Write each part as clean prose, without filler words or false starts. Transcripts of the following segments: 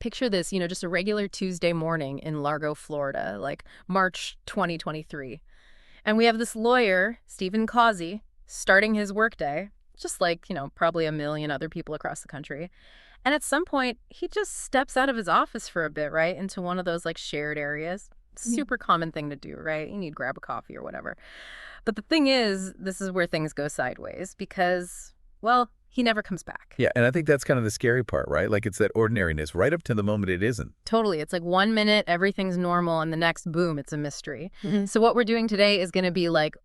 picture this, just a regular Tuesday morning in Largo, Florida, like March 2023. And we have this lawyer, Steven Cozzi, starting his workday, just like, probably a million other people across the country. And at some point, he just steps out of his office for a bit, right, into one of those, like, shared areas. Super common thing to do, right? You need to grab a coffee or whatever. But the thing is, this is where things go sideways because, well, he never comes back. Yeah, and I think that's kind of the scary part, right? Like, it's that ordinariness right up to the moment it isn't. Totally. It's like 1 minute, everything's normal, and the next, boom, it's a mystery. So what we're doing today is going to be like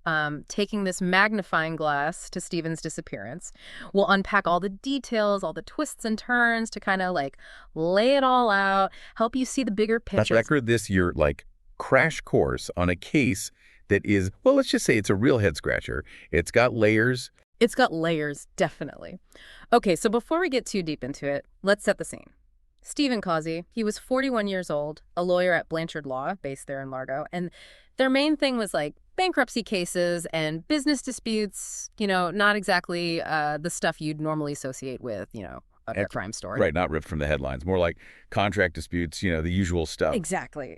taking this magnifying glass to Steven's disappearance. We'll unpack all the details, all the twists and turns to kind of like lay it all out, help you see the bigger picture. Record this your like crash course on a case that is, well, let's just say it's a real head scratcher. It's got layers. It's got layers, definitely. Okay, so before we get too deep into it, let's set the scene. Steven Cozzi, he was 41 years old, a lawyer at Blanchard Law, based there in Largo, and their main thing was like bankruptcy cases and business disputes, not exactly the stuff you'd normally associate with, a crime story. Right, not ripped from the headlines. More like contract disputes, the usual stuff. Exactly.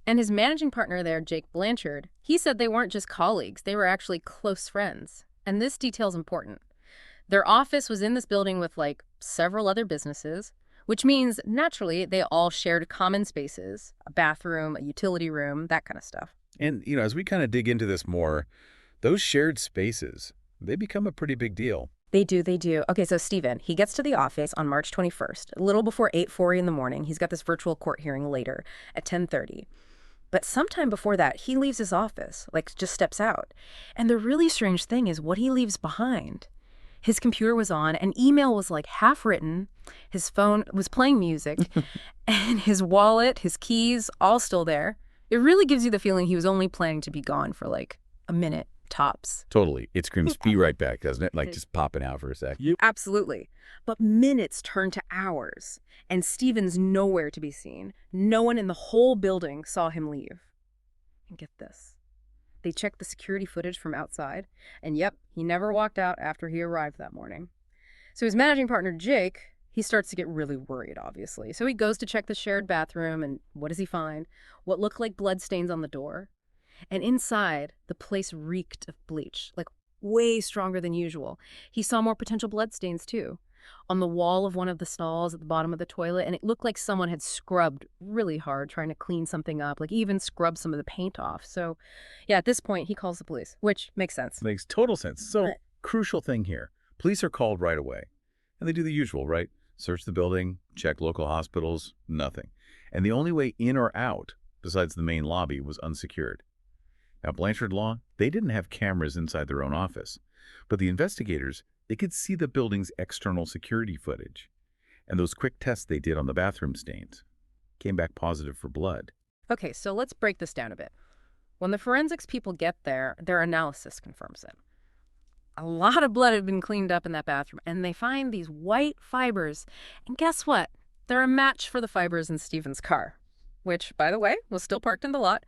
And his managing partner there, Jake Blanchard, he said they weren't just colleagues, they were actually close friends. And this detail's important. Their office was in this building with, like, several other businesses, which means, naturally, they all shared common spaces, a bathroom, a utility room, that kind of stuff. And, as we kind of dig into this more, those shared spaces, they become a pretty big deal. They do. Okay, so Steven, he gets to the office on March 21st, a little before 8:40 in the morning. He's got this virtual court hearing later at 10:30. But sometime before that, he leaves his office, like just steps out. And the really strange thing is what he leaves behind. His computer was on, an email was like half written, his phone was playing music, and his wallet, his keys, all still there. It really gives you the feeling he was only planning to be gone for like a minute, tops. Totally. It screams, be right back, doesn't it? Like just popping out for a sec. Absolutely. But minutes turn to hours, and Steven's nowhere to be seen. No one in the whole building saw him leave. And get this. They checked the security footage from outside, and yep, he never walked out after he arrived that morning. So his managing partner, Jake, he starts to get really worried, obviously. So he goes to check the shared bathroom, and what does he find? What looked like bloodstains on the door. And inside, the place reeked of bleach, like way stronger than usual. He saw more potential bloodstains, too, on the wall of one of the stalls at the bottom of the toilet, and it looked like someone had scrubbed really hard trying to clean something up, like even scrubbed some of the paint off. So, yeah, at this point, he calls the police, which makes sense. Makes total sense. So, crucial thing here. Police are called right away. And they do the usual, right? Search the building, check local hospitals, nothing. And the only way in or out, besides the main lobby, was unsecured. At Blanchard Law, they didn't have cameras inside their own office. But the investigators, they could see the building's external security footage. And those quick tests they did on the bathroom stains came back positive for blood. Okay, so let's break this down a bit. When the forensics people get there, their analysis confirms it. A lot of blood had been cleaned up in that bathroom, and they find these white fibers. And guess what? They're a match for the fibers in Steven's car, which, by the way, was still parked in the lot.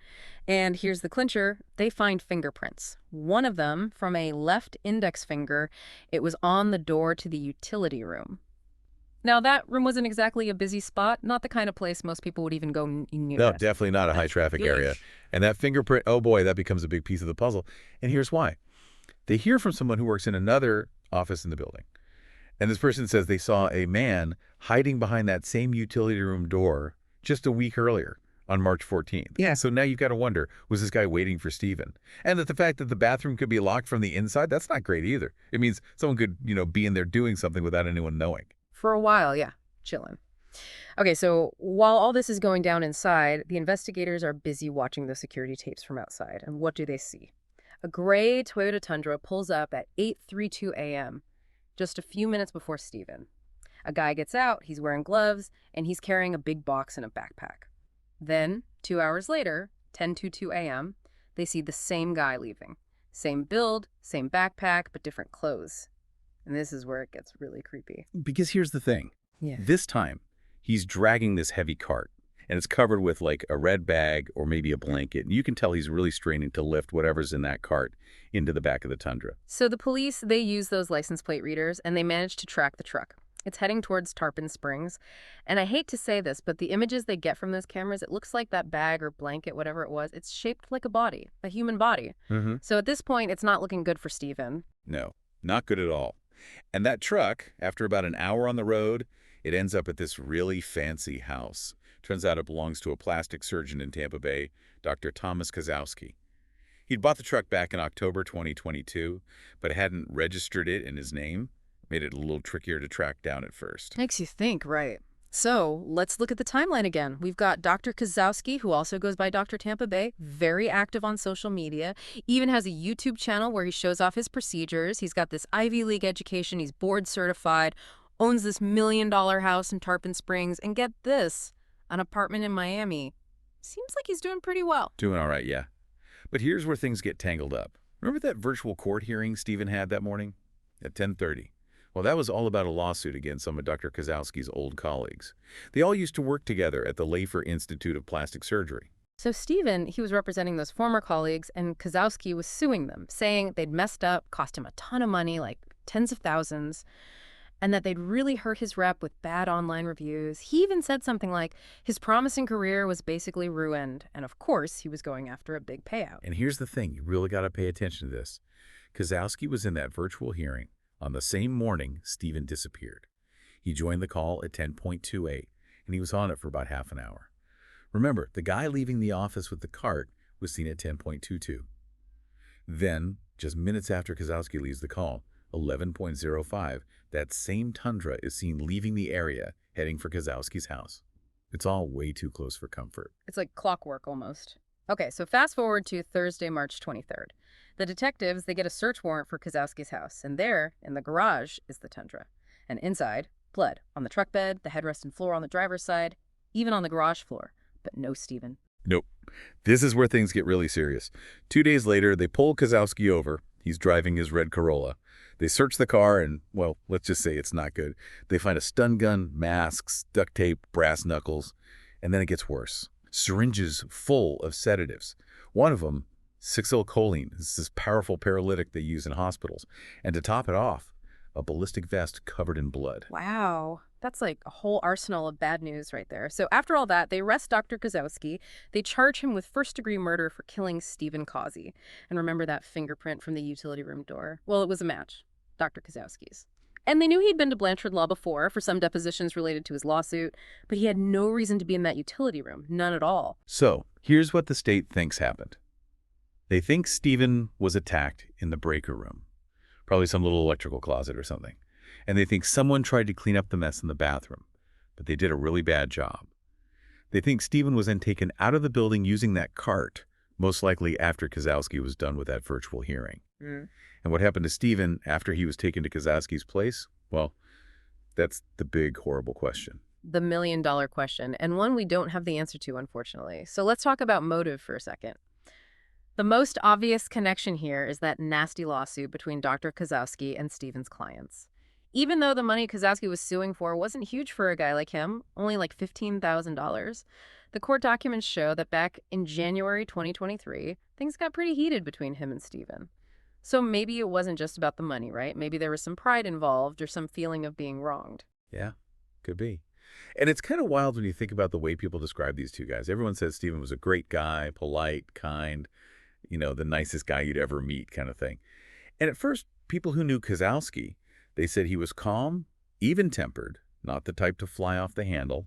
And here's the clincher. They find fingerprints. One of them from a left index finger. It was on the door to the utility room. Now, that room wasn't exactly a busy spot, not the kind of place most people would even go near. No, definitely not a high-traffic area. And that fingerprint, oh boy, that becomes a big piece of the puzzle. And here's why. They hear from someone who works in another office in the building. And this person says they saw a man hiding behind that same utility room door just a week earlier on March 14th. Yeah. So now you've got to wonder, was this guy waiting for Steven? And that the fact that the bathroom could be locked from the inside, that's not great either. It means someone could, be in there doing something without anyone knowing. For a while, yeah, chilling. Okay, so while all this is going down inside, the investigators are busy watching the security tapes from outside. And what do they see? A gray Toyota Tundra pulls up at 8:32 a.m., just a few minutes before Steven. A guy gets out, he's wearing gloves, and he's carrying a big box in a backpack. Then, 2 hours later, 10:22 a.m., they see the same guy leaving. Same build, same backpack, but different clothes. And this is where it gets really creepy. Because here's the thing. Yeah. This time, he's dragging this heavy cart, and it's covered with like a red bag or maybe a blanket. And you can tell he's really straining to lift whatever's in that cart into the back of the Tundra. So the police, they use those license plate readers, and they manage to track the truck. It's heading towards Tarpon Springs. And I hate to say this, but the images they get from those cameras, it looks like that bag or blanket, whatever it was, it's shaped like a body, a human body. Mm-hmm. So at this point, it's not looking good for Steven. No, not good at all. And that truck, after about an hour on the road, it ends up at this really fancy house. Turns out it belongs to a plastic surgeon in Tampa Bay, Dr. Thomas Kazowski. He'd bought the truck back in October 2022, but hadn't registered it in his name. Made it a little trickier to track down at first. Makes you think, right? So let's look at the timeline again. We've got Dr. Kazowski, who also goes by Dr. Tampa Bay, very active on social media, even has a YouTube channel where he shows off his procedures. He's got this Ivy League education, he's board certified, owns this $1 million house in Tarpon Springs, and get this, an apartment in Miami. Seems like he's doing pretty well. Doing all right, yeah. But here's where things get tangled up. Remember that virtual court hearing Steven had that morning at 10:30? Well, that was all about a lawsuit against some of Dr. Kazowski's old colleagues. They all used to work together at the Lafer Institute of Plastic Surgery. So Steven, he was representing those former colleagues, and Kazowski was suing them, saying they'd messed up, cost him a ton of money, like tens of thousands, and that they'd really hurt his rep with bad online reviews. He even said something like his promising career was basically ruined, and of course, he was going after a big payout. And here's the thing, you really got to pay attention to this. Kazowski was in that virtual hearing on the same morning Steven disappeared. He joined the call at 10:28, and he was on it for about half an hour. Remember, the guy leaving the office with the cart was seen at 10:22. Then, just minutes after Kazowski leaves the call, 11:05, that same Tundra is seen leaving the area, heading for Kazowski's house. It's all way too close for comfort. It's like clockwork almost. Okay, so fast forward to Thursday, March 23rd. The detectives, they get a search warrant for Kazowski's house, and there, in the garage, is the Tundra. And inside, blood on the truck bed, the headrest and floor on the driver's side, even on the garage floor. But no Steven. Nope. This is where things get really serious. 2 days later, they pull Kazowski over. He's driving his red Corolla. They search the car and, well, let's just say it's not good. They find a stun gun, masks, duct tape, brass knuckles, and then it gets worse. Syringes full of sedatives. One of them, 6-Choline, is this powerful paralytic they use in hospitals. And to top it off, a ballistic vest covered in blood. Wow. That's like a whole arsenal of bad news right there. So after all that, they arrest Dr. Kazowski. They charge him with first-degree murder for killing Steven Cozzi. And remember that fingerprint from the utility room door? Well, it was a match. Dr. Kazowski's. And they knew he'd been to Blanchard Law before for some depositions related to his lawsuit, but he had no reason to be in that utility room. None at all. So, here's what the state thinks happened. They think Steven was attacked in the breaker room. Probably some little electrical closet or something. And they think someone tried to clean up the mess in the bathroom, but they did a really bad job. They think Steven was then taken out of the building using that cart, most likely after Kazowski was done with that virtual hearing. And what happened to Steven after he was taken to Kazowski's place? Well, that's the big, horrible question. The million-dollar question, and one we don't have the answer to, unfortunately. So let's talk about motive for a second. The most obvious connection here is that nasty lawsuit between Dr. Kazowski and Steven's clients. Even though the money Kazowski was suing for wasn't huge for a guy like him, only like $15,000, the court documents show that back in January 2023, things got pretty heated between him and Steven. So maybe it wasn't just about the money, right? Maybe there was some pride involved or some feeling of being wronged. Yeah, could be. And it's kind of wild when you think about the way people describe these two guys. Everyone says Steven was a great guy, polite, kind, the nicest guy you'd ever meet kind of thing. And at first, people who knew Kazowski, they said he was calm, even-tempered, not the type to fly off the handle.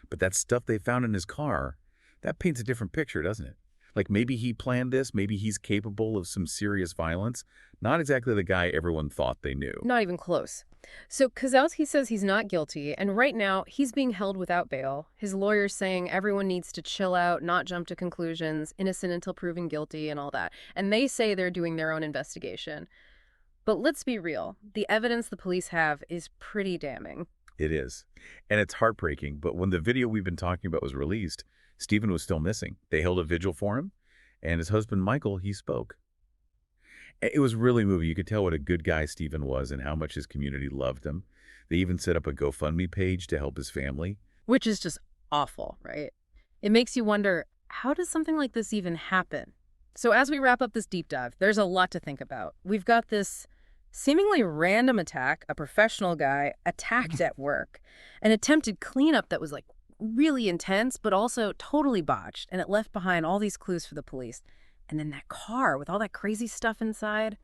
But that stuff they found in his car, that paints a different picture, doesn't it? Like maybe he planned this, maybe he's capable of some serious violence. Not exactly the guy everyone thought they knew. Not even close. So Kazowski says he's not guilty, and right now he's being held without bail. His lawyer's saying everyone needs to chill out, not jump to conclusions, innocent until proven guilty and all that. And they say they're doing their own investigation. But let's be real. The evidence the police have is pretty damning. It is. And it's heartbreaking, but when the video we've been talking about was released, Steven was still missing. They held a vigil for him, and his husband, Michael, he spoke. It was really moving. You could tell what a good guy Steven was and how much his community loved him. They even set up a GoFundMe page to help his family. Which is just awful, right? It makes you wonder, how does something like this even happen? So as we wrap up this deep dive, there's a lot to think about. We've got this Seemingly random attack, a professional guy attacked at work. An attempted cleanup that was like really intense, but also totally botched. And it left behind all these clues for the police. And then that car with all that crazy stuff inside,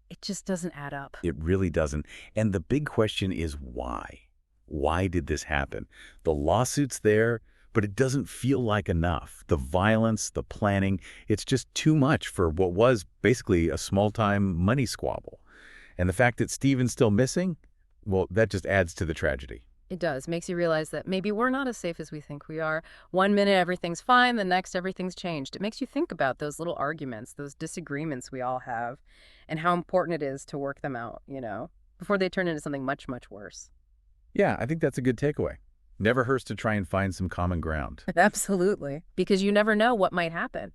it just doesn't add up. It really doesn't. And the big question is why? Why did this happen? The lawsuit's there, but it doesn't feel like enough. The violence, the planning, it's just too much for what was basically a small-time money squabble. And the fact that Steven's still missing, well, that just adds to the tragedy. It does. Makes you realize that maybe we're not as safe as we think we are. One minute everything's fine, the next everything's changed. It makes you think about those little arguments, those disagreements we all have, and how important it is to work them out, before they turn into something much, much worse. Yeah, I think that's a good takeaway. Never hurts to try and find some common ground. Absolutely. Because you never know what might happen.